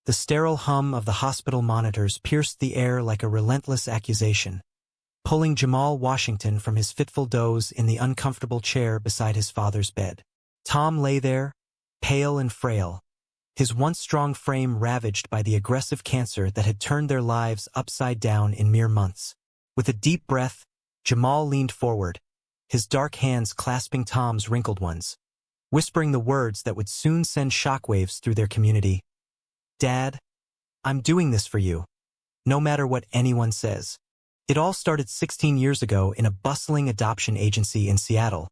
The sterile hum of the hospital monitors pierced the air like a relentless accusation, pulling Jamal Washington from his fitful doze in the uncomfortable chair beside his father's bed. Tom lay there, pale and frail, his once strong frame ravaged by the aggressive cancer that had turned their lives upside down in mere months. With a deep breath, Jamal leaned forward, his dark hands clasping Tom's wrinkled ones, whispering the words that would soon send shockwaves through their community. "Dad, I'm doing this for you, no matter what anyone says." It all started 16 years ago in a bustling adoption agency in Seattle,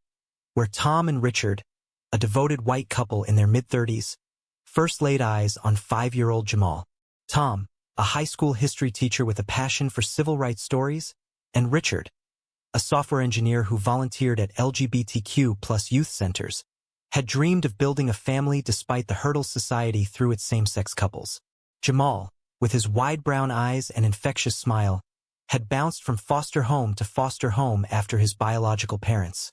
where Tom and Richard, a devoted white couple in their mid-30s, first laid eyes on 5-year-old Jamal. Tom, a high school history teacher with a passion for civil rights stories, and Richard, a software engineer who volunteered at LGBTQ+ youth centers, had dreamed of building a family despite the hurdles society threw at same-sex couples. Jamal, with his wide brown eyes and infectious smile, had bounced from foster home to foster home after his biological parents,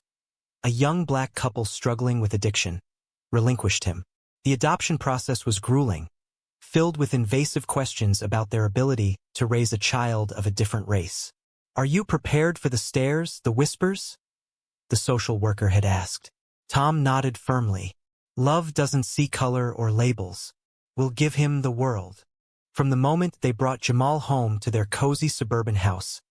a young black couple struggling with addiction, relinquished him. The adoption process was grueling, filled with invasive questions about their ability to raise a child of a different race. "Are you prepared for the stares, the whispers?" the social worker had asked. Tom nodded firmly. "Love doesn't see color or labels. We'll give him the world." From the moment they brought Jamal home to their cozy suburban house,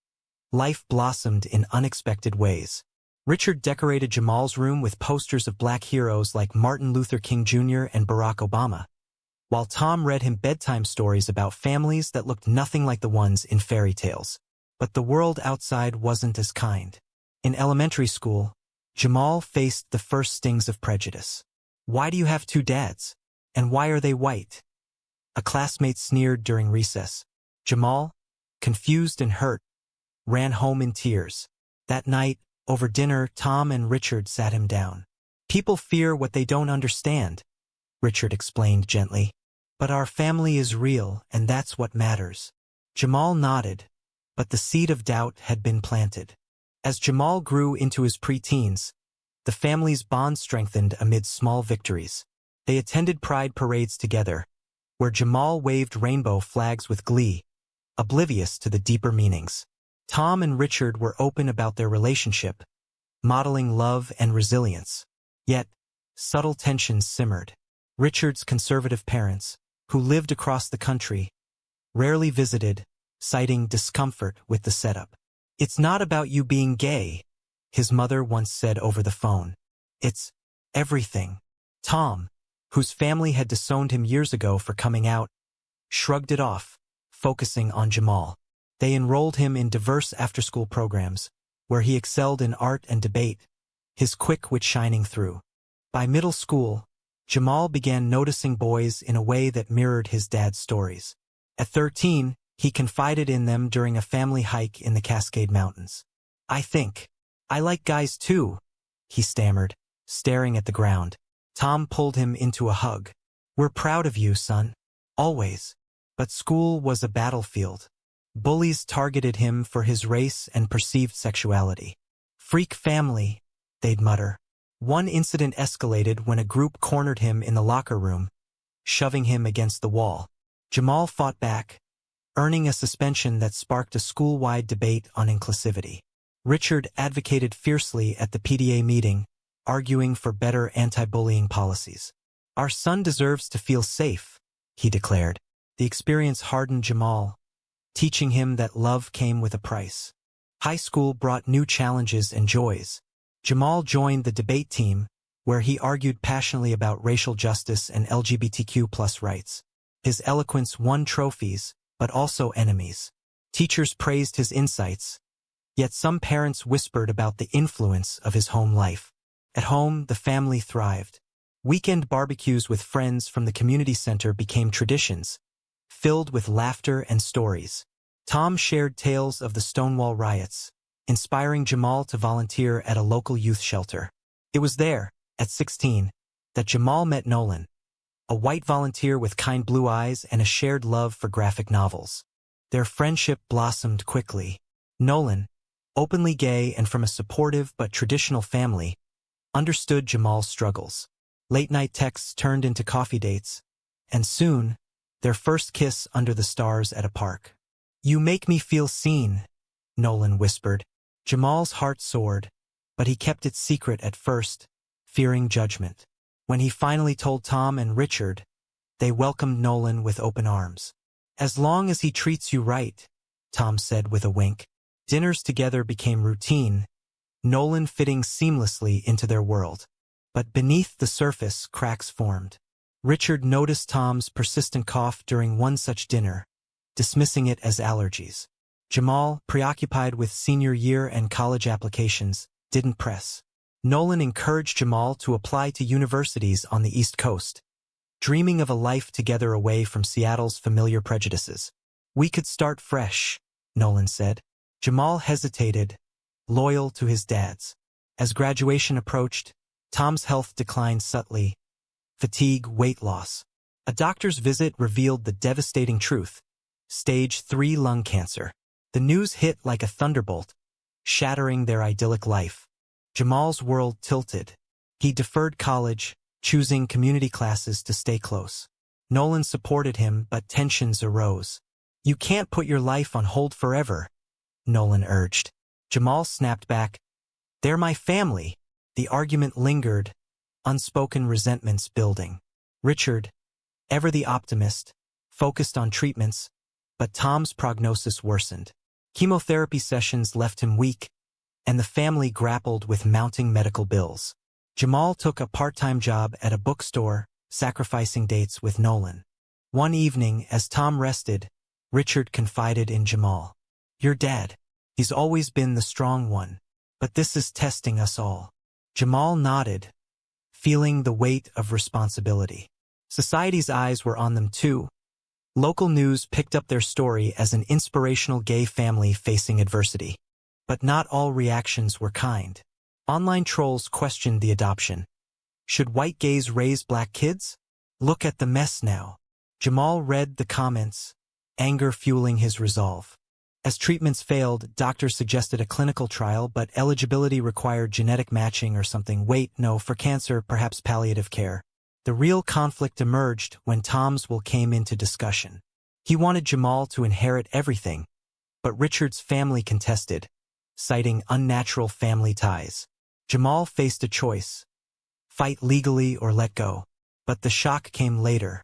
life blossomed in unexpected ways. Richard decorated Jamal's room with posters of black heroes like Martin Luther King Jr. and Barack Obama, while Tom read him bedtime stories about families that looked nothing like the ones in fairy tales. But the world outside wasn't as kind. In elementary school, Jamal faced the first stings of prejudice. "Why do you have two dads? And why are they white?" a classmate sneered during recess. Jamal, confused and hurt, ran home in tears. That night, over dinner, Tom and Richard sat him down. "People fear what they don't understand," Richard explained gently. "But our family is real, and that's what matters." Jamal nodded, but the seed of doubt had been planted. As Jamal grew into his pre-teens, the family's bond strengthened amid small victories. They attended pride parades together, where Jamal waved rainbow flags with glee, oblivious to the deeper meanings. Tom and Richard were open about their relationship, modeling love and resilience. Yet, subtle tensions simmered. Richard's conservative parents, who lived across the country, rarely visited, citing discomfort with the setup. "It's not about you being gay," his mother once said over the phone. "It's everything." Tom, whose family had disowned him years ago for coming out, shrugged it off, focusing on Jamal. They enrolled him in diverse after-school programs, where he excelled in art and debate, his quick wit shining through. By middle school, Jamal began noticing boys in a way that mirrored his dad's stories. At 13, he confided in them during a family hike in the Cascade Mountains. I like guys too," he stammered, staring at the ground. Tom pulled him into a hug. "We're proud of you, son. Always." But school was a battlefield. Bullies targeted him for his race and perceived sexuality. "Freak family," they'd mutter. One incident escalated when a group cornered him in the locker room, shoving him against the wall. Jamal fought back, earning a suspension that sparked a school-wide debate on inclusivity. Richard advocated fiercely at the PTA meeting, arguing for better anti-bullying policies. "Our son deserves to feel safe," he declared. The experience hardened Jamal, teaching him that love came with a price. High school brought new challenges and joys. Jamal joined the debate team, where he argued passionately about racial justice and LGBTQ+ rights. His eloquence won trophies, but also enemies. Teachers praised his insights, yet some parents whispered about the influence of his home life. At home, the family thrived. Weekend barbecues with friends from the community center became traditions, filled with laughter and stories. Tom shared tales of the Stonewall riots, inspiring Jamal to volunteer at a local youth shelter. It was there, at 16, that Jamal met Nolan, a white volunteer with kind blue eyes and a shared love for graphic novels. Their friendship blossomed quickly. Nolan, openly gay and from a supportive but traditional family, understood Jamal's struggles. Late-night texts turned into coffee dates, and soon, their first kiss under the stars at a park. "You make me feel seen," Nolan whispered. Jamal's heart soared, but he kept it secret at first, fearing judgment. When he finally told Tom and Richard, they welcomed Nolan with open arms. "As long as he treats you right," Tom said with a wink. Dinners together became routine, Nolan fitting seamlessly into their world. But beneath the surface, cracks formed. Richard noticed Tom's persistent cough during one such dinner, dismissing it as allergies. Jamal, preoccupied with senior year and college applications, didn't press. Nolan encouraged Jamal to apply to universities on the East Coast, dreaming of a life together away from Seattle's familiar prejudices. "We could start fresh," Nolan said. Jamal hesitated, loyal to his dad's. As graduation approached, Tom's health declined subtly. Fatigue, weight loss. A doctor's visit revealed the devastating truth: Stage 3 lung cancer. The news hit like a thunderbolt, shattering their idyllic life. Jamal's world tilted. He deferred college, choosing community classes to stay close. Nolan supported him, but tensions arose. "You can't put your life on hold forever," Nolan urged. Jamal snapped back, "They're my family." The argument lingered, unspoken resentments building. Richard, ever the optimist, focused on treatments, but Tom's prognosis worsened. Chemotherapy sessions left him weak, and the family grappled with mounting medical bills. Jamal took a part-time job at a bookstore, sacrificing dates with Nolan. One evening, as Tom rested, Richard confided in Jamal. "Your dad, he's always been the strong one, but this is testing us all." Jamal nodded, feeling the weight of responsibility. Society's eyes were on them too. Local news picked up their story as an inspirational gay family facing adversity. But not all reactions were kind. Online trolls questioned the adoption. Should white gays raise black kids? Look at the mess now. Jamal read the comments, anger fueling his resolve. As treatments failed, doctors suggested a clinical trial, but eligibility required genetic matching or something. Wait, no, for cancer, perhaps palliative care. The real conflict emerged when Tom's will came into discussion. He wanted Jamal to inherit everything, but Richard's family contested, citing unnatural family ties. Jamal faced a choice: fight legally or let go. But the shock came later.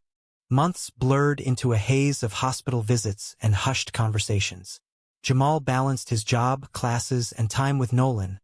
Months blurred into a haze of hospital visits and hushed conversations. Jamal balanced his job, classes, and time with Nolan,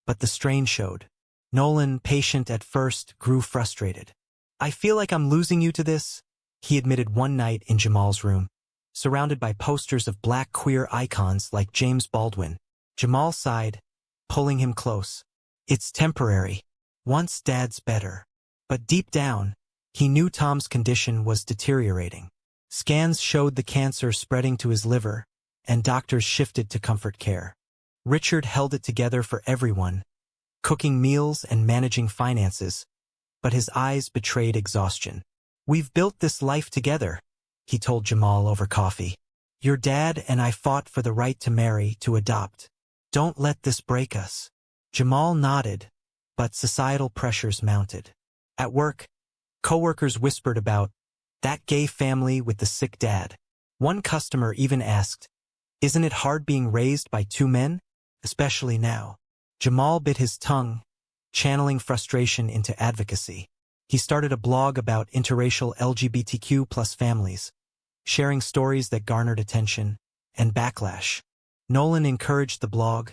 but the strain showed. Nolan, patient at first, grew frustrated. "I feel like I'm losing you to this," he admitted one night in Jamal's room. Surrounded by posters of black queer icons like James Baldwin, Jamal sighed, pulling him close. "It's temporary. Once Dad's better." But deep down, he knew Tom's condition was deteriorating. Scans showed the cancer spreading to his liver, and doctors shifted to comfort care. Richard held it together for everyone, cooking meals and managing finances, but his eyes betrayed exhaustion. "We've built this life together," he told Jamal over coffee. "Your dad and I fought for the right to marry, to adopt. Don't let this break us." Jamal nodded, but societal pressures mounted. At work, coworkers whispered about that gay family with the sick dad. One customer even asked, "Isn't it hard being raised by two men? Especially now?" Jamal bit his tongue, channeling frustration into advocacy. He started a blog about interracial LGBTQ+ families, sharing stories that garnered attention and backlash. Nolan encouraged the blog,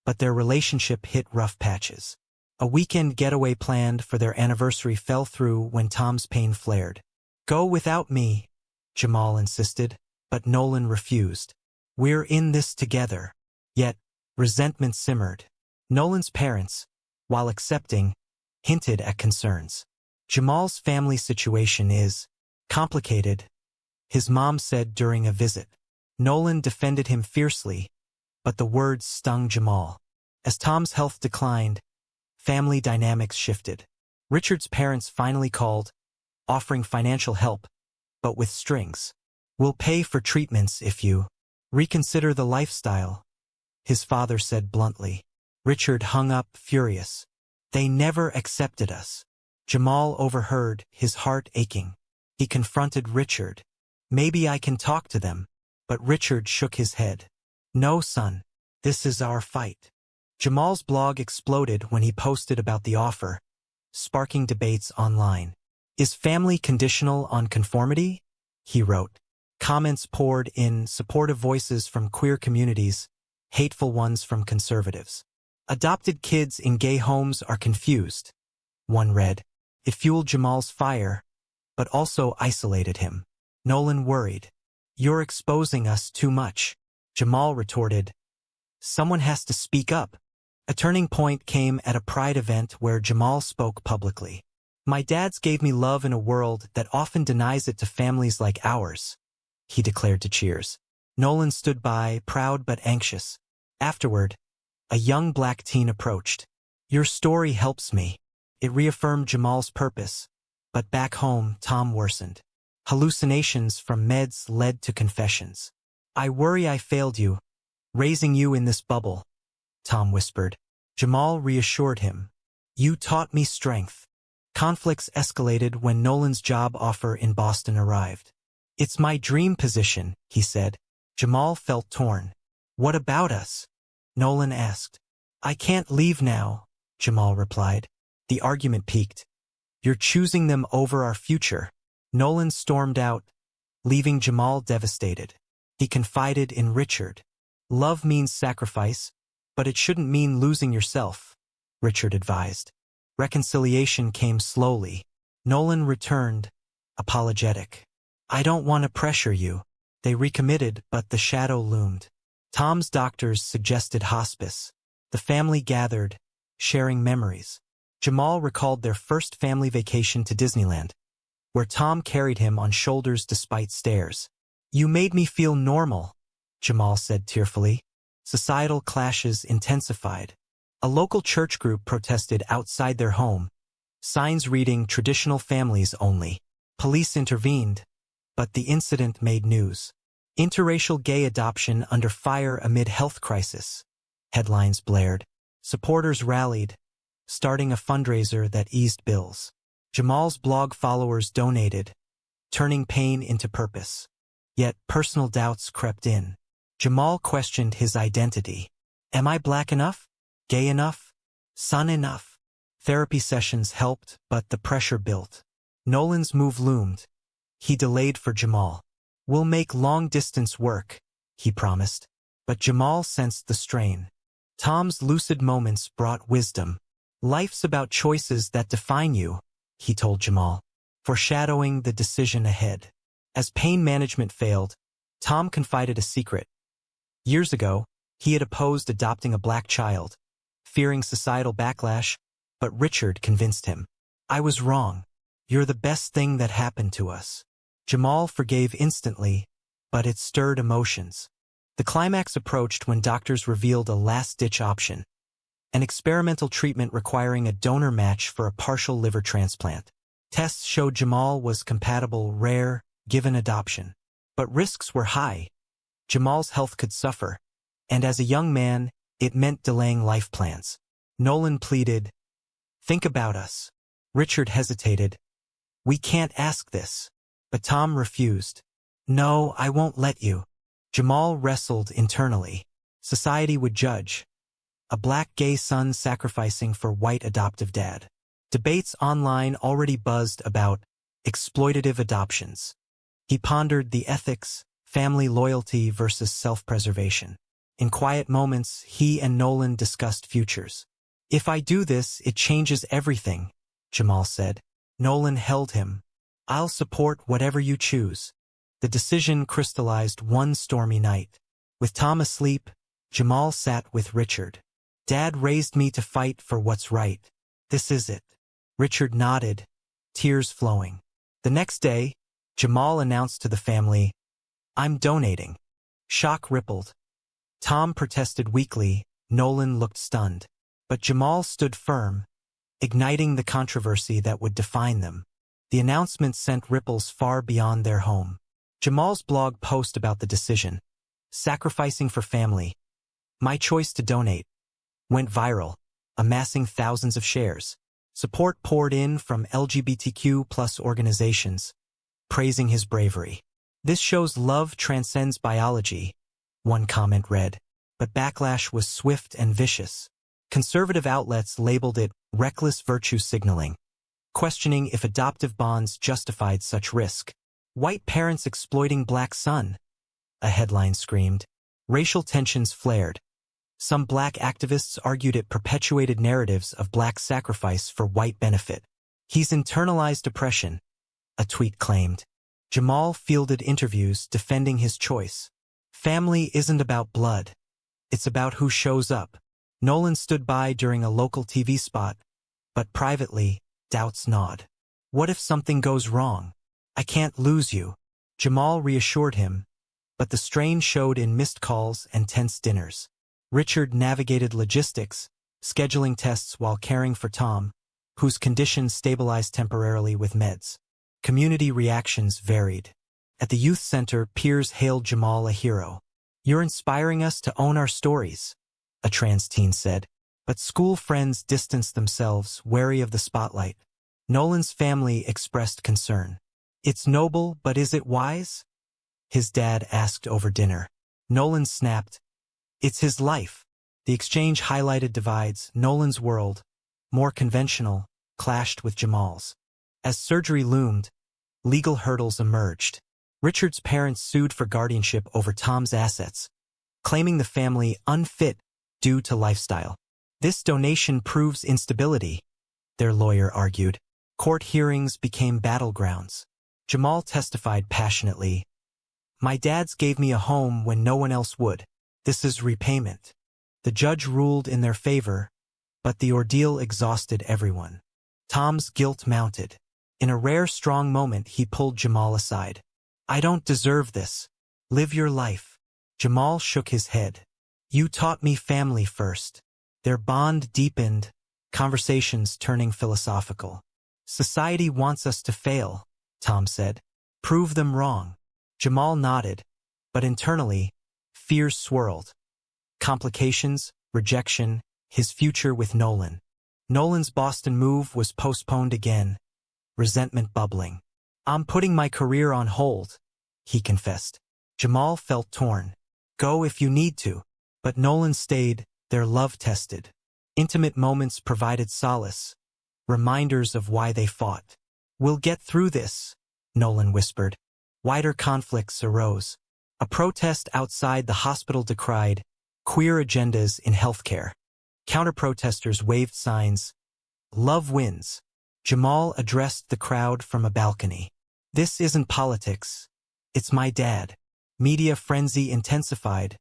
but their relationship hit rough patches. A weekend getaway planned for their anniversary fell through when Tom's pain flared. "Go without me," Jamal insisted, but Nolan refused. "We're in this together." Yet, resentment simmered. Nolan's parents, while accepting, hinted at concerns. "Jamal's family situation is complicated," his mom said during a visit. Nolan defended him fiercely, but the words stung Jamal. As Tom's health declined, family dynamics shifted. Richard's parents finally called, offering financial help, but with strings. "We'll pay for treatments if you reconsider the lifestyle," his father said bluntly. Richard hung up, furious. "They never accepted us." Jamal overheard, his heart aching. He confronted Richard. Maybe I can talk to them. But Richard shook his head. No, son. This is our fight. Jamal's blog exploded when he posted about the offer, sparking debates online. Is family conditional on conformity? He wrote. Comments poured in, supportive voices from queer communities, hateful ones from conservatives. Adopted kids in gay homes are confused. One read. It fueled Jamal's fire, but also isolated him. Nolan worried. You're exposing us too much. Jamal retorted. Someone has to speak up. A turning point came at a Pride event where Jamal spoke publicly. My dads gave me love in a world that often denies it to families like ours, he declared to Cheers. Nolan stood by, proud but anxious. Afterward, a young black teen approached. Your story helps me. It reaffirmed Jamal's purpose. But back home, Tom worsened. Hallucinations from meds led to confessions. I worry I failed you, raising you in this bubble, Tom whispered. Jamal reassured him. You taught me strength. Conflicts escalated when Nolan's job offer in Boston arrived. It's my dream position, he said. Jamal felt torn. What about us? Nolan asked. I can't leave now, Jamal replied. The argument peaked. You're choosing them over our future. Nolan stormed out, leaving Jamal devastated. He confided in Richard. Love means sacrifice, but it shouldn't mean losing yourself, Richard advised. Reconciliation came slowly. Nolan returned, apologetic. I don't want to pressure you. They recommitted, but the shadow loomed. Tom's doctors suggested hospice. The family gathered, sharing memories. Jamal recalled their first family vacation to Disneyland, where Tom carried him on shoulders despite stares. You made me feel normal, Jamal said tearfully. Societal clashes intensified. A local church group protested outside their home, signs reading traditional families only. Police intervened, but the incident made news. Interracial gay adoption under fire amid health crisis. Headlines blared. Supporters rallied, starting a fundraiser that eased bills. Jamal's blog followers donated, turning pain into purpose. Yet personal doubts crept in. Jamal questioned his identity. Am I black enough? Gay enough? Son enough? Therapy sessions helped, but the pressure built. Nolan's move loomed. He delayed for Jamal. We'll make long-distance work, he promised. But Jamal sensed the strain. Tom's lucid moments brought wisdom. Life's about choices that define you, he told Jamal, foreshadowing the decision ahead. As pain management failed, Tom confided a secret. Years ago, he had opposed adopting a black child, fearing societal backlash, but Richard convinced him. I was wrong. You're the best thing that happened to us. Jamal forgave instantly, but it stirred emotions. The climax approached when doctors revealed a last-ditch option, an experimental treatment requiring a donor match for a partial liver transplant. Tests showed Jamal was compatible, rare, given adoption. But risks were high. Jamal's health could suffer, and as a young man, it meant delaying life plans. Nolan pleaded, think about us. Richard hesitated. We can't ask this. But Tom refused. No, I won't let you. Jamal wrestled internally. Society would judge. A black gay son sacrificing for white adoptive dad. Debates online already buzzed about exploitative adoptions. He pondered the ethics, family loyalty versus self-preservation. In quiet moments, he and Nolan discussed futures. If I do this, it changes everything, Jamal said. Nolan held him. I'll support whatever you choose. The decision crystallized one stormy night. With Tom asleep, Jamal sat with Richard. Dad raised me to fight for what's right. This is it. Richard nodded, tears flowing. The next day, Jamal announced to the family, I'm donating. Shock rippled. Tom protested weakly, Nolan looked stunned. But Jamal stood firm, igniting the controversy that would define them. The announcement sent ripples far beyond their home. Jamal's blog post about the decision, sacrificing for family, my choice to donate, went viral, amassing thousands of shares. Support poured in from LGBTQ+ organizations, praising his bravery. "This shows love transcends biology," one comment read. But backlash was swift and vicious. Conservative outlets labeled it reckless virtue signaling, questioning if adoptive bonds justified such risk. "White parents exploiting black son," a headline screamed. Racial tensions flared. Some black activists argued it perpetuated narratives of black sacrifice for white benefit. "He's internalized oppression," a tweet claimed. Jamal fielded interviews defending his choice. "Family isn't about blood. It's about who shows up." Nolan stood by during a local TV spot, but privately, doubts gnawed. "What if something goes wrong? I can't lose you." Jamal reassured him, but the strain showed in missed calls and tense dinners. Richard navigated logistics, scheduling tests while caring for Tom, whose condition stabilized temporarily with meds. Community reactions varied. At the youth center, peers hailed Jamal a hero. "You're inspiring us to own our stories," a trans teen said. But school friends distanced themselves, wary of the spotlight. Nolan's family expressed concern. "It's noble, but is it wise?" his dad asked over dinner. Nolan snapped, "It's his life." The exchange highlighted divides. Nolan's world, more conventional, clashed with Jamal's. As surgery loomed, legal hurdles emerged. Richard's parents sued for guardianship over Tom's assets, claiming the family unfit due to lifestyle. "This donation proves instability," their lawyer argued. Court hearings became battlegrounds. Jamal testified passionately, "My dads gave me a home when no one else would. This is repayment." The judge ruled in their favor, but the ordeal exhausted everyone. Tom's guilt mounted. In a rare strong moment, he pulled Jamal aside. "I don't deserve this. Live your life." Jamal shook his head. "You taught me family first." Their bond deepened, conversations turning philosophical. "Society wants us to fail," Tom said. "Prove them wrong." Jamal nodded, but internally, fears swirled. Complications, rejection, his future with Nolan. Nolan's Boston move was postponed again, resentment bubbling. "I'm putting my career on hold," he confessed. Jamal felt torn. "Go if you need to." But Nolan stayed, their love tested. Intimate moments provided solace, reminders of why they fought. "We'll get through this," Nolan whispered. Wider conflicts arose. A protest outside the hospital decried queer agendas in healthcare. Counter-protesters waved signs, "Love wins." Jamal addressed the crowd from a balcony. "This isn't politics. It's my dad." Media frenzy intensified,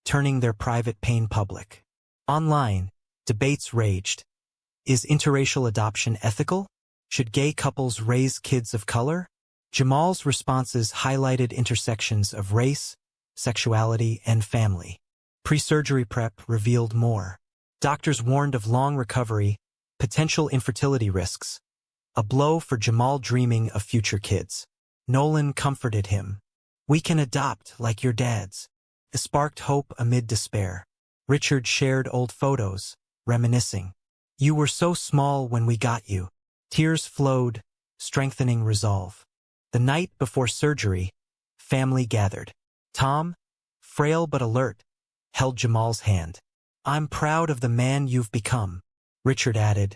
turning their private pain public. Online, debates raged. Is interracial adoption ethical? Should gay couples raise kids of color? Jamal's responses highlighted intersections of race, sexuality, and family. Pre-surgery prep revealed more. Doctors warned of long recovery, potential infertility risks. A blow for Jamal dreaming of future kids. Nolan comforted him. "We can adopt like your dads." It sparked hope amid despair. Richard shared old photos, reminiscing. "You were so small when we got you." Tears flowed, strengthening resolve. The night before surgery, family gathered. Tom, frail but alert, held Jamal's hand. "I'm proud of the man you've become," Richard added.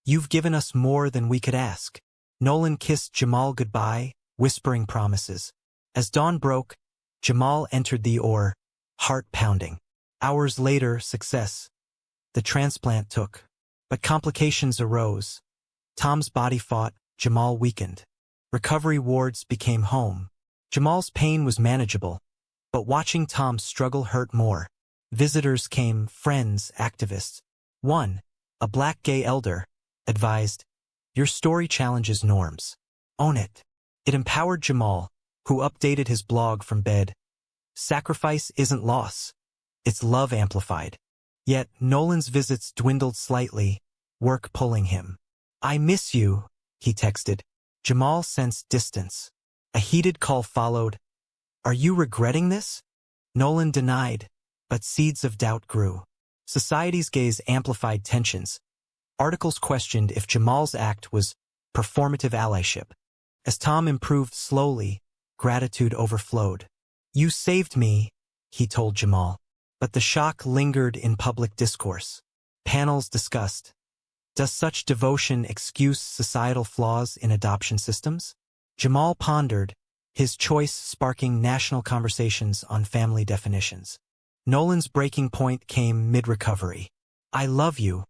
"You've given us more than we could ask." Nolan kissed Jamal goodbye, whispering promises. As dawn broke, Jamal entered the OR, heart pounding. Hours later, success. The transplant took, but complications arose. Tom's body fought, Jamal weakened. Recovery wards became home. Jamal's pain was manageable, but watching Tom struggle hurt more. Visitors came, friends, activists. One, a black gay elder, advised, "Your story challenges norms. Own it." It empowered Jamal, who updated his blog from bed. "Sacrifice isn't loss. It's love amplified." Yet Nolan's visits dwindled slightly, work pulling him. "I miss you," he texted. Jamal sensed distance. A heated call followed. "Are you regretting this?" Nolan denied, but seeds of doubt grew. Society's gaze amplified tensions. Articles questioned if Jamal's act was performative allyship. As Tom improved slowly, gratitude overflowed. "You saved me," he told Jamal. But the shock lingered in public discourse. Panels discussed, does such devotion excuse societal flaws in adoption systems? Jamal pondered, his choice sparking national conversations on family definitions. Nolan's breaking point came mid-recovery. "I love you,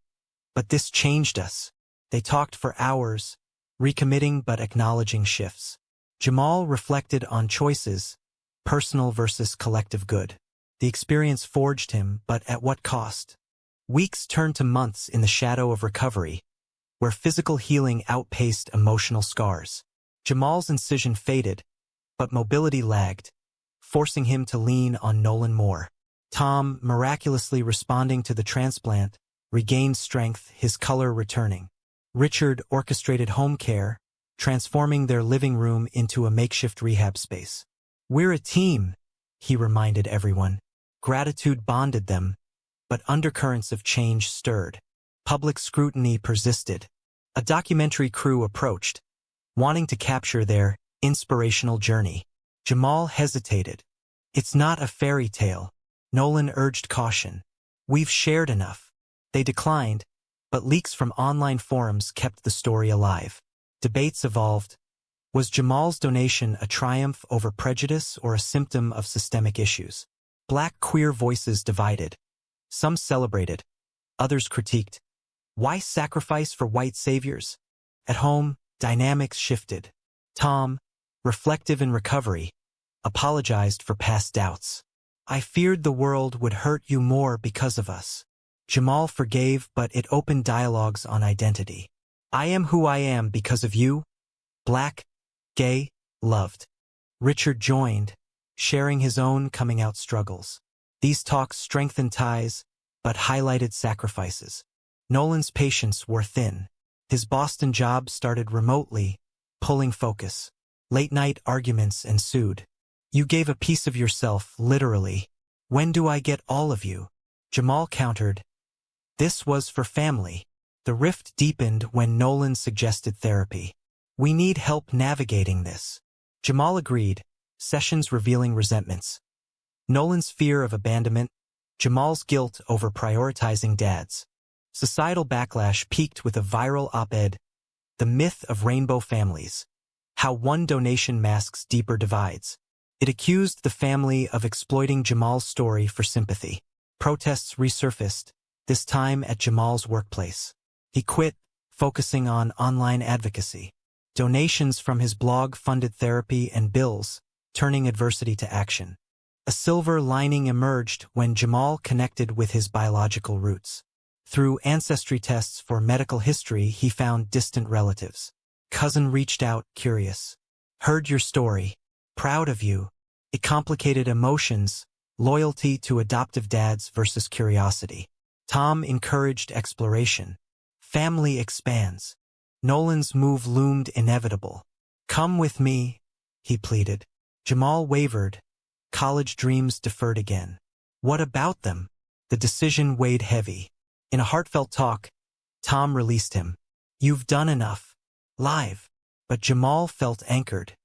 but this changed us." They talked for hours, recommitting but acknowledging shifts. Jamal reflected on choices, personal versus collective good. The experience forged him, but at what cost? Weeks turned to months in the shadow of recovery, where physical healing outpaced emotional scars. Jamal's incision faded, but mobility lagged, forcing him to lean on Nolan more. Tom, miraculously responding to the transplant, regained strength, his color returning. Richard orchestrated home care, transforming their living room into a makeshift rehab space. "We're a team," he reminded everyone. Gratitude bonded them, but undercurrents of change stirred. Public scrutiny persisted. A documentary crew approached, wanting to capture their inspirational journey. Jamal hesitated. "It's not a fairy tale." Nolan urged caution. "We've shared enough." They declined, but leaks from online forums kept the story alive. Debates evolved. Was Jamal's donation a triumph over prejudice or a symptom of systemic issues? Black queer voices divided. Some celebrated, others critiqued. Why sacrifice for white saviors? At home, dynamics shifted. Tom, reflective in recovery, apologized for past doubts. "I feared the world would hurt you more because of us." Jamal forgave, but it opened dialogues on identity. "I am who I am because of you." Black, gay, loved. Richard joined, sharing his own coming-out struggles. These talks strengthened ties, but highlighted sacrifices. Nolan's patience wore thin. His Boston job started remotely, pulling focus. Late-night arguments ensued. "You gave a piece of yourself, literally. When do I get all of you?" Jamal countered, "This was for family." The rift deepened when Nolan suggested therapy. "We need help navigating this." Jamal agreed, sessions revealing resentments. Nolan's fear of abandonment, Jamal's guilt over prioritizing dads. Societal backlash peaked with a viral op-ed, "The Myth of Rainbow Families: How One Donation Masks Deeper Divides." It accused the family of exploiting Jamal's story for sympathy. Protests resurfaced, this time at Jamal's workplace. He quit, focusing on online advocacy. Donations from his blog funded therapy and bills, turning adversity to action. A silver lining emerged when Jamal connected with his biological roots. Through ancestry tests for medical history, he found distant relatives. Cousin reached out, curious. "Heard your story. Proud of you." It complicated emotions, loyalty to adoptive dads versus curiosity. Tom encouraged exploration. Family expands. Nolan's move loomed inevitable. "Come with me," he pleaded. Jamal wavered. College dreams deferred again. What about them? The decision weighed heavy. In a heartfelt talk, Tom released him. "You've done enough." Live. But Jamal felt anchored.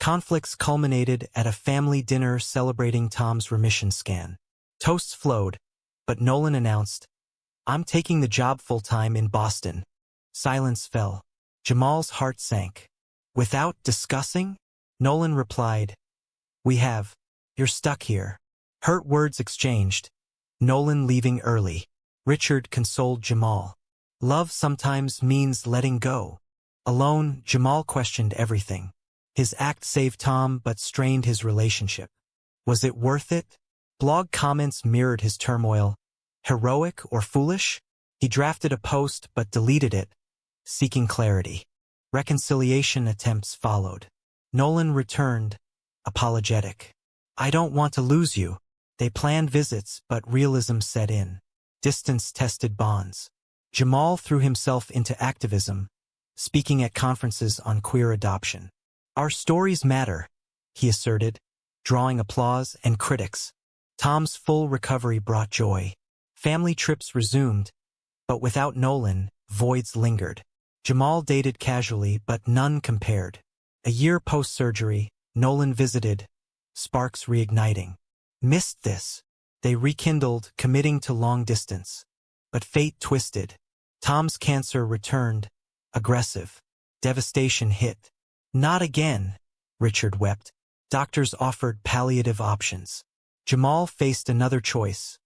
Conflicts culminated at a family dinner celebrating Tom's remission scan. Toasts flowed, but Nolan announced, "I'm taking the job full-time in Boston." Silence fell. Jamal's heart sank. "Without discussing?" Nolan replied, "We have. You're stuck here." Hurt words exchanged. Nolan leaving early. Richard consoled Jamal. "Love sometimes means letting go." Alone, Jamal questioned everything. His act saved Tom but strained his relationship. Was it worth it? Blog comments mirrored his turmoil. Heroic or foolish? He drafted a post but deleted it, seeking clarity. Reconciliation attempts followed. Nolan returned, apologetic. "I don't want to lose you." They planned visits, but realism set in. Distance tested bonds. Jamal threw himself into activism, speaking at conferences on queer adoption. "Our stories matter," he asserted, drawing applause and critics. Tom's full recovery brought joy. Family trips resumed, but without Nolan, voids lingered. Jamal dated casually, but none compared. A year post-surgery, Nolan visited, sparks reigniting. Missed this. They rekindled, committing to long distance. But fate twisted. Tom's cancer returned, aggressive. Devastation hit. Not again, Richard wept. Doctors offered palliative options. Jamal faced another choice.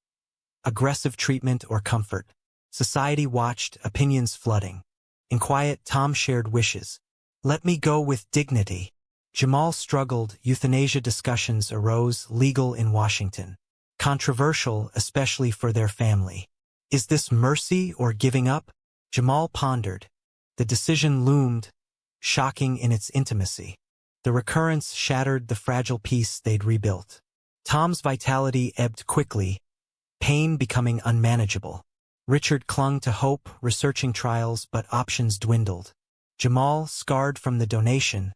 Aggressive treatment or comfort. Society watched, opinions flooding. In quiet, Tom shared wishes. Let me go with dignity. Jamal struggled, euthanasia discussions arose, legal in Washington. Controversial, especially for their family. Is this mercy or giving up? Jamal pondered. The decision loomed, shocking in its intimacy. The recurrence shattered the fragile peace they'd rebuilt. Tom's vitality ebbed quickly, pain becoming unmanageable. Richard clung to hope, researching trials, but options dwindled. Jamal, scarred from the donation,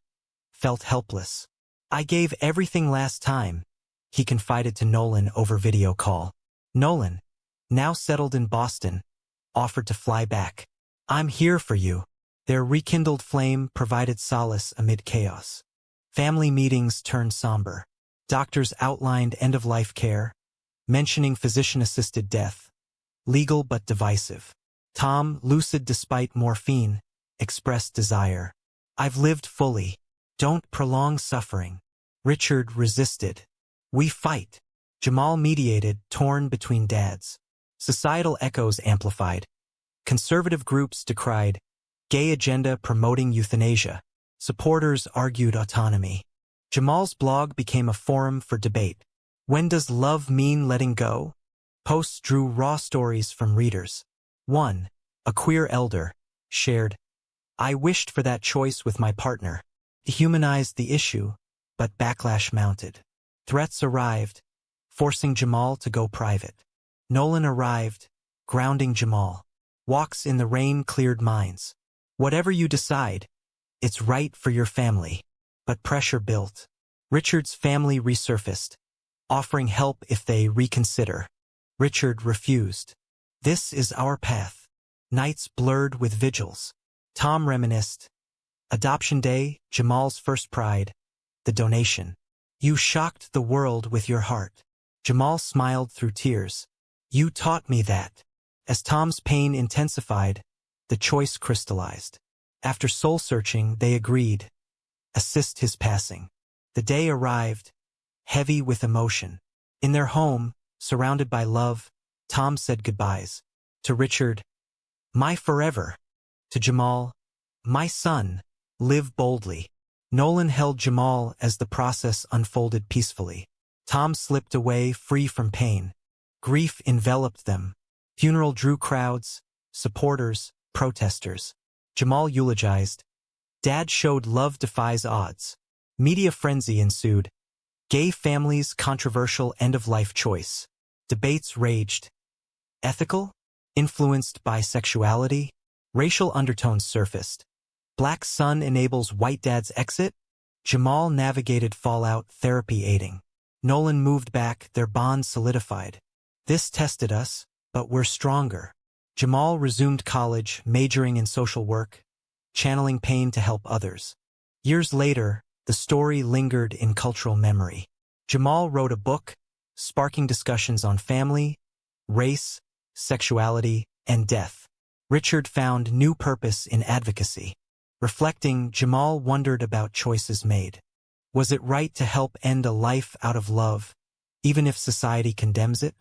felt helpless. I gave everything last time, he confided to Nolan over video call. Nolan, now settled in Boston, offered to fly back. I'm here for you. Their rekindled flame provided solace amid chaos. Family meetings turned somber. Doctors outlined end-of-life care, mentioning physician-assisted death. Legal but divisive. Tom, lucid despite morphine, expressed desire. I've lived fully. Don't prolong suffering. Richard resisted. We fight. Jamal mediated, torn between dads. Societal echoes amplified. Conservative groups decried. Gay agenda promoting euthanasia. Supporters argued autonomy. Jamal's blog became a forum for debate. When does love mean letting go? Posts drew raw stories from readers. One, a queer elder, shared, I wished for that choice with my partner. He humanized the issue, but backlash mounted. Threats arrived, forcing Jamal to go private. Nolan arrived, grounding Jamal. Walks in the rain cleared minds. Whatever you decide, it's right for your family. But pressure built. Richard's family resurfaced, offering help if they reconsider. Richard refused. This is our path. Nights blurred with vigils. Tom reminisced. Adoption day, Jamal's first pride. The donation. You shocked the world with your heart. Jamal smiled through tears. You taught me that. As Tom's pain intensified, the choice crystallized. After soul-searching, they agreed. Assist his passing. The day arrived, heavy with emotion. In their home, surrounded by love, Tom said goodbyes. To Richard, my forever. To Jamal, my son, live boldly. Nolan held Jamal as the process unfolded peacefully. Tom slipped away, free from pain. Grief enveloped them. Funeral drew crowds, supporters, protesters. Jamal eulogized. Dad showed love defies odds. Media frenzy ensued. Gay families' controversial end-of-life choice. Debates raged. Ethical? Influenced by sexuality? Racial undertones surfaced. Black son enables white dad's exit? Jamal navigated fallout, therapy aiding. Nolan moved back, their bond solidified. This tested us, but we're stronger. Jamal resumed college, majoring in social work, channeling pain to help others. Years later, the story lingered in cultural memory. Jamal wrote a book, sparking discussions on family, race, sexuality, and death. Richard found new purpose in advocacy. Reflecting, Jamal wondered about choices made. Was it right to help end a life out of love, even if society condemns it?